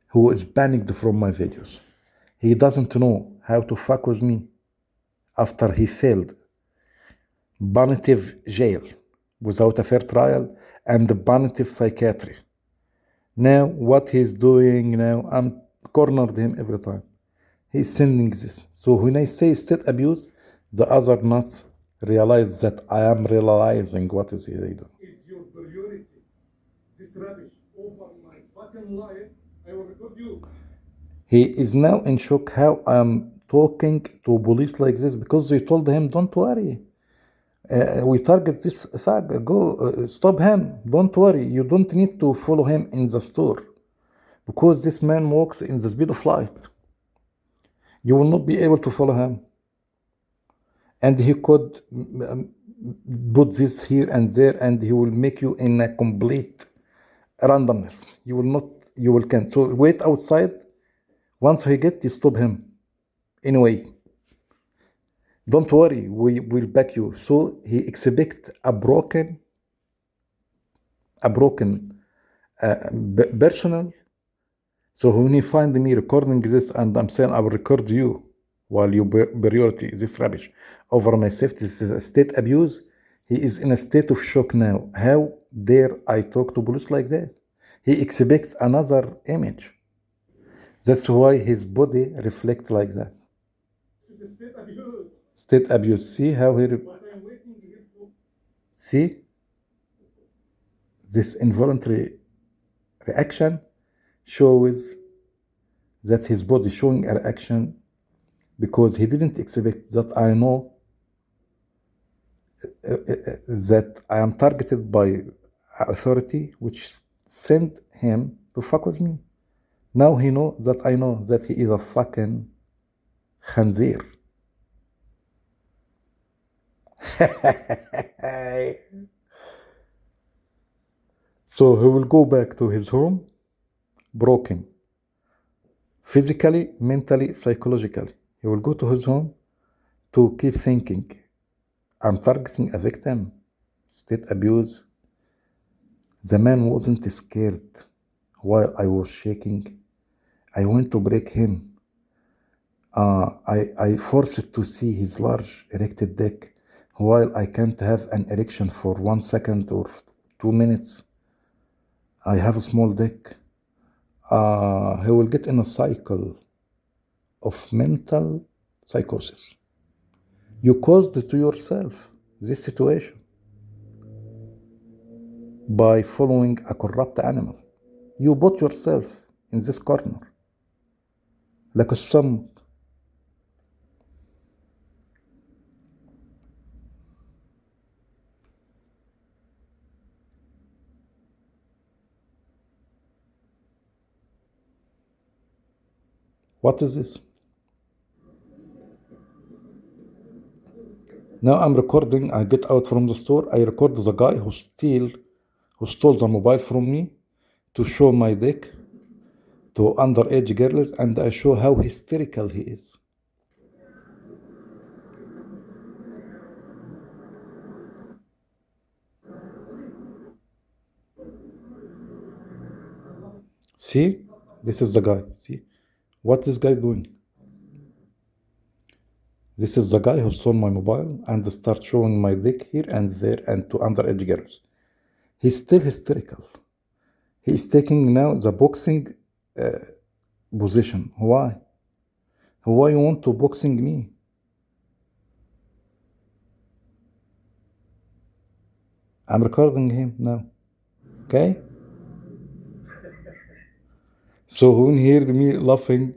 who is panicked from my videos. He doesn't know how to fuck with me after he failed punitive jail without a fair trial and punitive psychiatry. Now what he's doing now, I'm cornered him every time. He's sending this. So when I say state abuse, the other nuts realize that I am realizing what is he doing. Is your priority this rubbish over my fucking life? I will record you. He is now in shock how I'm talking to police like this because they told him, don't worry. We target this thug. Go stop him. Don't worry. You don't need to follow him in the store because this man walks in the speed of light. You will not be able to follow him. And he could put this here and there, and he will make you in a complete randomness. You will not. You will can't. So wait outside. Once he get, you stop him. Anyway. Don't worry, we will back you. So he expect a broken personal. So when he find me recording this and I'm saying I will record you while you priority this rubbish over my safety, this is a state abuse. He is in a state of shock now. How dare I talk to police like that? He expects another image. That's why his body reflects like that. It's a state abuse. State abuse. See how he... What I'm waiting here for. See? This involuntary reaction shows that his body showing a reaction because he didn't expect that I know that I am targeted by authority which sent him to fuck with me. Now he know that I know that he is a fucking khanzir. So he will go back to his home broken. Physically, mentally, psychologically. He will go to his home to keep thinking, I'm targeting a victim. State abuse. The man wasn't scared while I was shaking. I went to break him. I forced to see his large erected dick while I can't have an erection for 1 second or 2 minutes. I have a small dick. He will get in a cycle of mental psychosis. You caused it to yourself, this situation, by following a corrupt animal. You put yourself in this corner, like a sum. What is this? Now I'm recording. I get out from the store. I record the guy who stole the mobile from me to show my dick to underage girls, and I show how hysterical he is. See, this is the guy. See, what this guy doing? This is the guy who stole my mobile and start showing my dick here and there and to underage girls. He's still hysterical. He is taking now the boxing position. Why? Why you want to boxing me? I'm recording him now. Okay? So when he heard me laughing,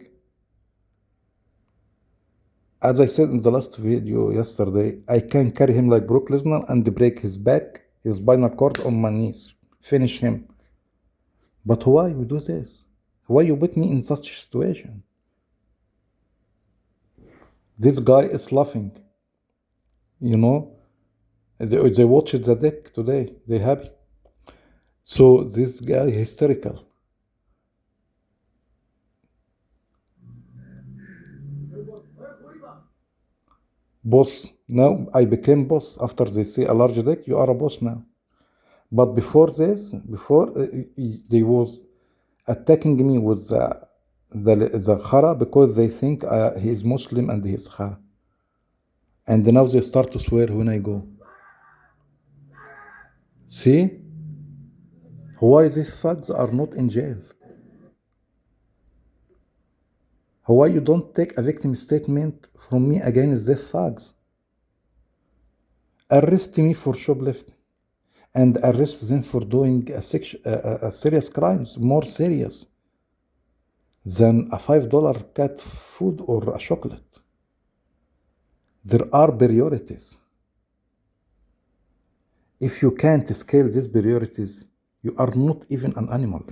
as I said in the last video yesterday, I can carry him like Brock Lesnar and break his back, his spinal cord on my knees. Finish him. But why we do this? Why you put me in such a situation? This guy is laughing. You know, they watched the deck today. They happy. So this guy hysterical. Boss. Now I became boss. After they say a large deck, you are a boss now. But before this, they was attacking me with the khara because they think he is Muslim and he is khara. And now they start to swear when I go. See? Why these thugs are not in jail? Why you don't take a victim statement from me against these thugs? Arrest me for shoplifting and arrest them for doing a serious crimes, more serious than a $5 cat food or a chocolate. There are priorities. If you can't scale these priorities, you are not even an animal.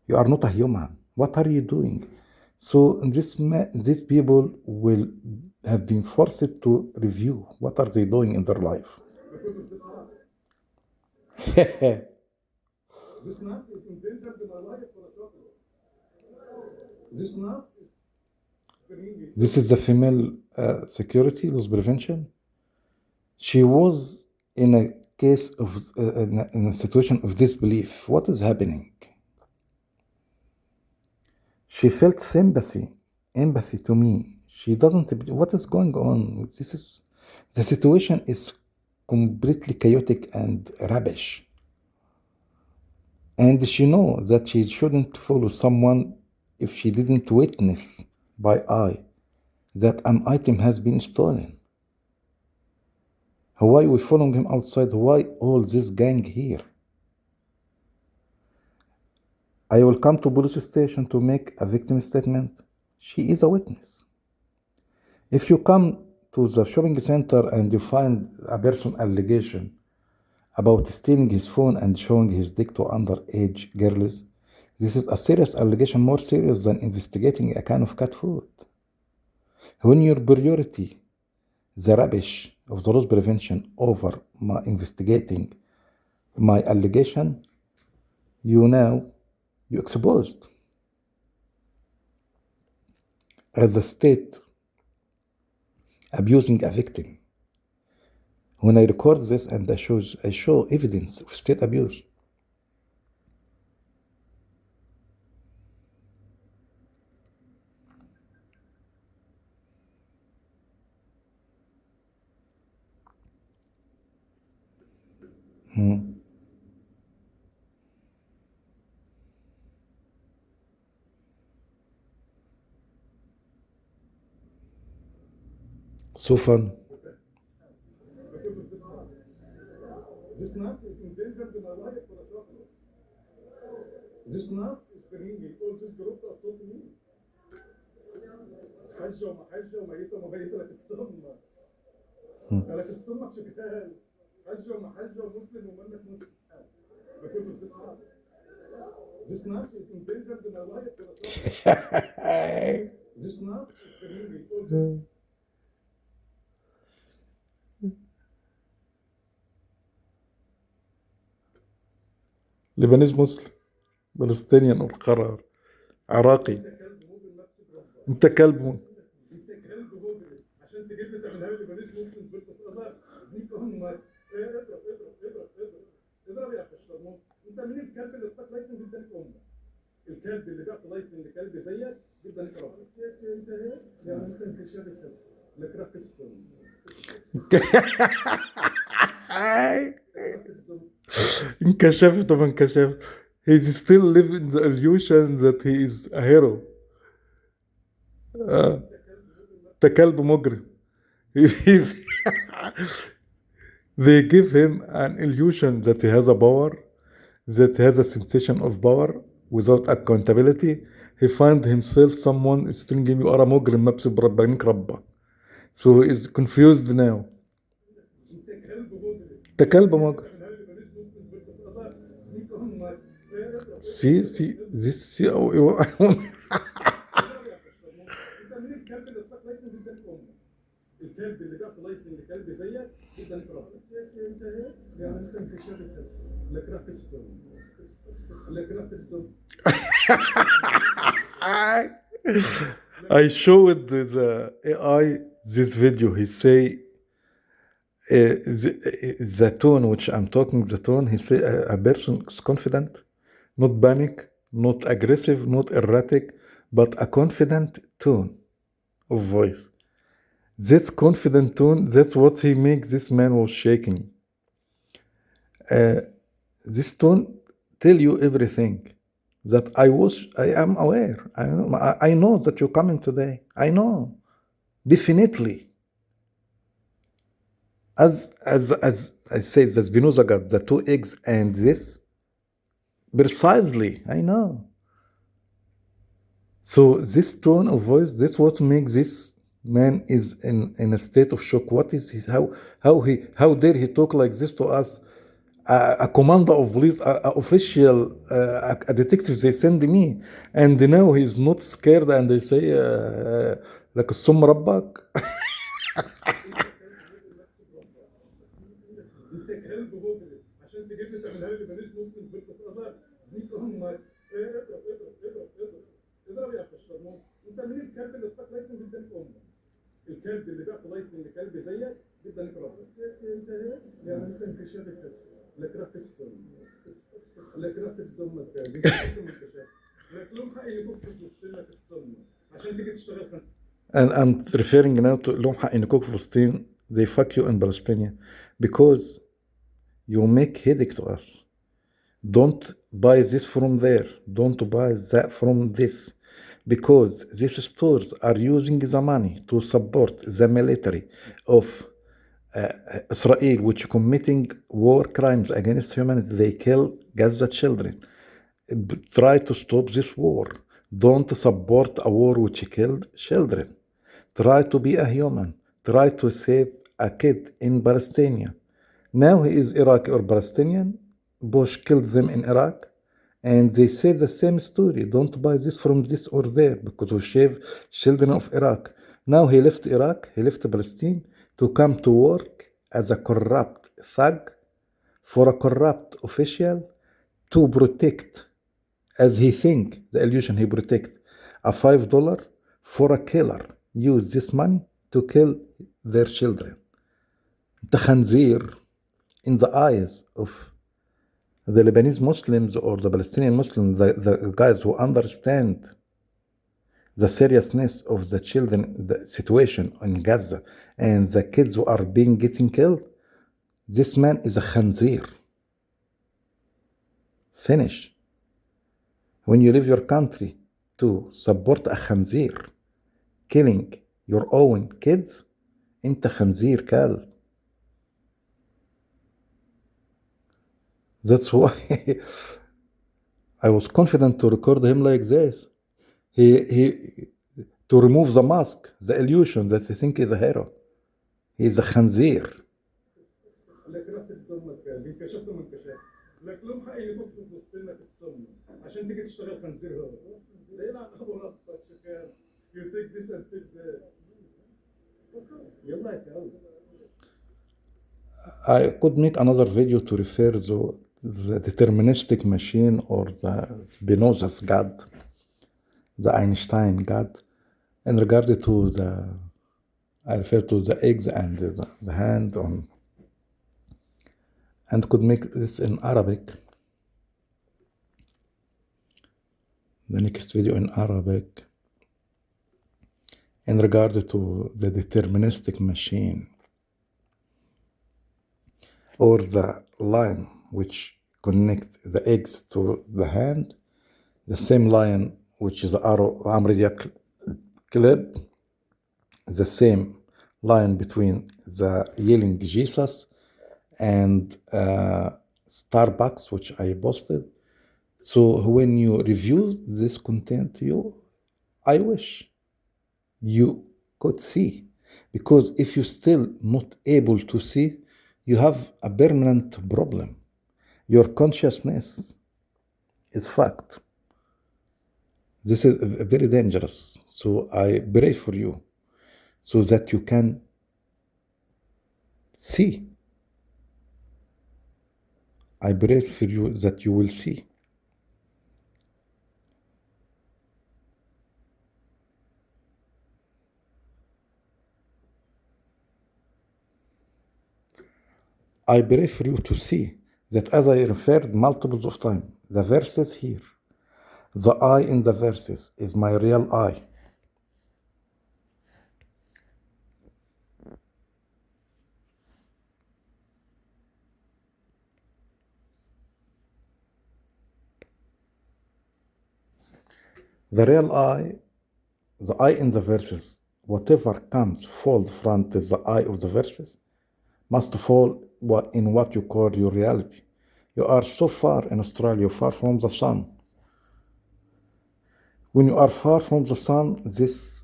You are not a human. What are you doing? So these people will have been forced to review what are they doing in their life. This nut is endangered my life for a chocolate. This nut is bringing. This is the female security loss prevention. She was in a case of in a situation of disbelief. What is happening? She felt empathy to me. She doesn't. What is going on? The situation is completely chaotic and rubbish. And she knows that she shouldn't follow someone if she didn't witness by eye that an item has been stolen. Why we following him outside? Why all this gang here? I will come to police station to make a victim statement. She is a witness. If you come to the shopping center and you find a person allegation about stealing his phone and showing his dick to underage girls, this is a serious allegation, more serious than investigating a can of cat food. When your priority, the rubbish of the loss prevention over my investigating my allegation, you exposed. As the state abusing a victim. When I record this and I show evidence of state abuse. So fun. This nut is endangered my life for a chocolate. This nut is bringing all this group to assault me. حجة ومحجة وميتة وميتة لك السمة. لك السمة شكال. حجة ومحجة ومسلم ومنك مسلم. بكل this nut. This nut is endangered my life for a chocolate. This nut is bringing all this. Lebanese Muslim, Palestinian or قرار عراقي. انت كلب انت كلب مجرم عشان تجيب لي تعملها لي بنيت مسلم في التصرف ديك امك اضرب يا اخي الشرموط انت مين الكلب اللي اداك لايسنس جدا لك امك الكلب اللي بعت لايسنس لكلب زيك جدا لك ربك انت ايه يعني انت انكشافك بس لك رك السم انكشفت وما انكشفت. He still lives in the illusion that he is a hero. ده كلب مجرم. They give him an illusion that he has a power, that he has a sensation of power without accountability. He find himself someone is telling him you are a مجرم مبسوط بربك ربك. So he is confused now. ده كلب مجرم. see, this, see, اضرب يا كشرمون. انت مين الكلب اللي اداك لايسنس جدا امك؟ الكلب اللي بعت لايسنس لكلب زيك جدا يكرهك. انت ايه؟ يعني انت انكشاف الحس. لك راح السم. لك راح السم. I showed the AI this video. He say the tone which I'm talking, the tone. He say a person is confident, not panic, not aggressive, not erratic, but a confident tone of voice. This confident tone, that's what he makes this man was shaking. This tone tell you everything that I am aware. I know that you're coming today. I know, definitely. As I say, the Spinoza got the 2 eggs and this precisely. I know. So this tone of voice, this what makes this man is in a state of shock. What is his how dare he talk like this to us? A commander of police, a official, a detective they send me, and now he's not scared, and they say لك الصم ربك. انت كلب مجرم عشان تجيب لي تعملها لي بنيت مسلم في التصرفات ديك امك. اضرب يا كشرمون. انت مين الكلب اللي اداك لايسنس جدا امك؟ الكلب اللي بعت لايسنس لكلب زيك جدا يكرهك. انت ايه؟ يعني انت انكشاف الحس. لك راح السم. لك راح السم الكلب. لك لهم حق يجيبوك في فلسطين لك السم عشان تيجي تشتغل خدمة. And I'm referring now to لهم حق ينكوك فلسطين. They fuck you in Palestine because you make headache to us. Don't buy this from there. Don't buy that from this. Because these stores are using the money to support the military of Israel, which committing war crimes against humanity. They kill Gaza children. Try to stop this war. Don't support a war which killed children. Try to be a human. Try to save a kid in Palestine. Now he is Iraqi or Palestinian. Bush killed them in Iraq. And they say the same story. Don't buy this from this or there because we save children of Iraq. Now he left Iraq, he left Palestine to come to work as a corrupt thug for a corrupt official to protect, as he think, the illusion he protect, a $5 for a killer. Use this money to kill their children. The khanzir in the eyes of the Lebanese Muslims or the Palestinian Muslims, the guys who understand the seriousness of the children, the situation in Gaza, and the kids who are getting killed, this man is a khanzir. Finish. When you leave your country to support a khanzir killing your own kids, انت خنزير كلب. That's why I was confident to record him like this. He to remove the mask, the illusion that he think is a hero. He is a khanzir. لك راح السم الكلب. انكشفت من كشاف. لك لهم حق يجيبوك في فلسطين لك السم عشان تيجي تشتغل خنزير هو. ليه لا ابو ربك شكال. You take this and take that. يلا يا كلب. I could make another video to refer to the deterministic machine or the Spinoza's God, the Einstein God, in regard to I refer to the eggs and the hand on, and could make this in Arabic. The next video in Arabic in regard to the deterministic machine, or the line which connects the eggs to the hand, the same line which is the arrow Amriya clip, the same line between the yelling Jesus and Starbucks, which I posted. So when you review this content, I wish you could see, because if you're still not able to see, you have a permanent problem. Your consciousness is fact. This is very dangerous. So I pray for you so that you can see. I pray for you that you will see. I pray for you to see that, as I referred multiples of times, the verses here, the I in the verses is my real I. The real I, the I in the verses, whatever comes, falls from the I of the verses, must fall in what you call your reality. You are so far in Australia, far from the sun. When you are far from the sun, this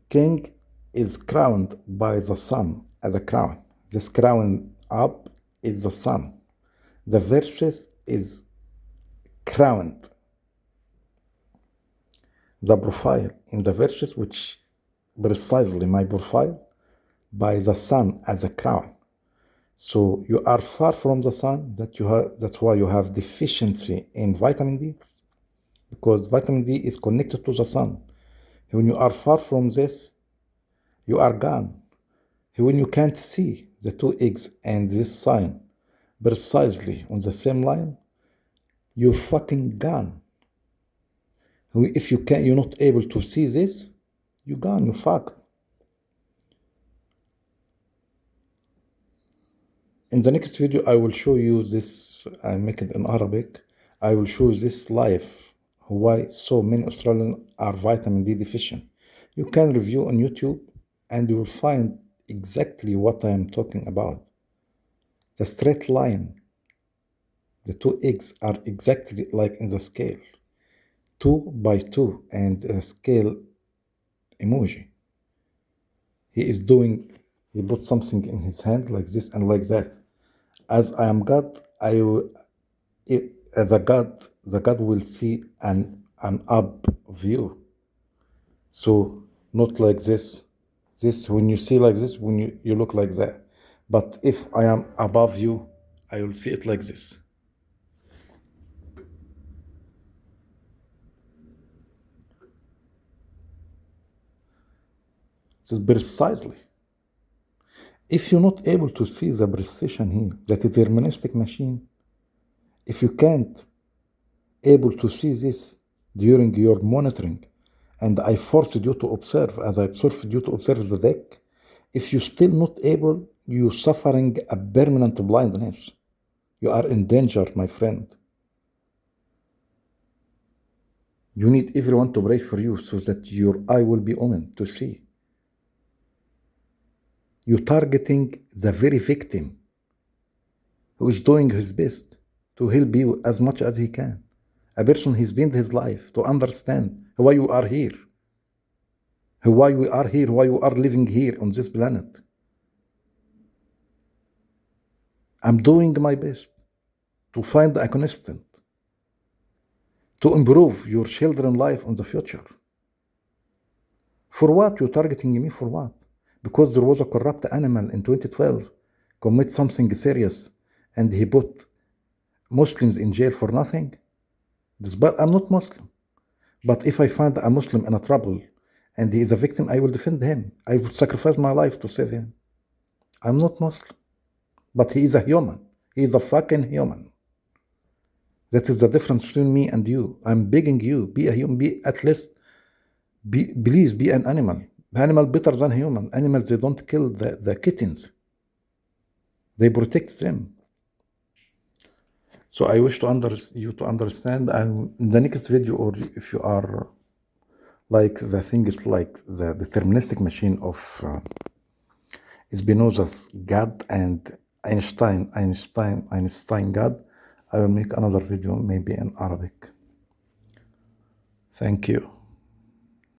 king is crowned by the sun as a crown. This crown up is the sun. The verses is crowned. The profile in the verses, which precisely my profile, by the sun as a crown. So you are far from the sun. That's why you have deficiency in vitamin D, because vitamin D is connected to the sun. When you are far from this, you are gone. When you can't see the two eggs and this sign precisely on the same line, you're fucking gone. If you're not able to see this, you're gone, you're fucked. In the next video, I will show you this. I make it in Arabic. I will show this life, why so many Australians are vitamin D deficient. You can review on YouTube and you will find exactly what I am talking about. The straight line, the two eggs are exactly like in the scale, 2 by 2, and a scale emoji. He put something in his hand like this and like that. As I am God, as a God, the God will see an up view. So not like this. When you see like this, when you look like that. But if I am above you, I will see it like this. This is precisely. If you're not able to see the precision here, the deterministic machine, if you can't able to see this during your monitoring, and I forced you to observe, as I forced you to observe the deck, if you're still not able, you're suffering a permanent blindness. You are in danger, my friend. You need everyone to pray for you so that your eye will be open to see. You're targeting the very victim who is doing his best to help you as much as he can. A person who spent his life to understand why you are here, why we are here, why you are living here on this planet. I'm doing my best to find a constant, to improve your children's life in the future. For what? You're targeting me for what? Because there was a corrupt animal in 2012 commit something serious and he put Muslims in jail for nothing? But I'm not Muslim. But if I find a Muslim in a trouble and he is a victim, I will defend him. I will sacrifice my life to save him. I'm not Muslim. But he is a human. He is a fucking human. That is the difference between me and you. I'm begging you, be a human, please be an animal. Animal better than human. Animals, they don't kill the kittens. They protect them. So I wish you to understand. In the next video, or if you are like the thing is like the deterministic machine of Spinoza's God and Einstein God, I will make another video maybe in Arabic. Thank you.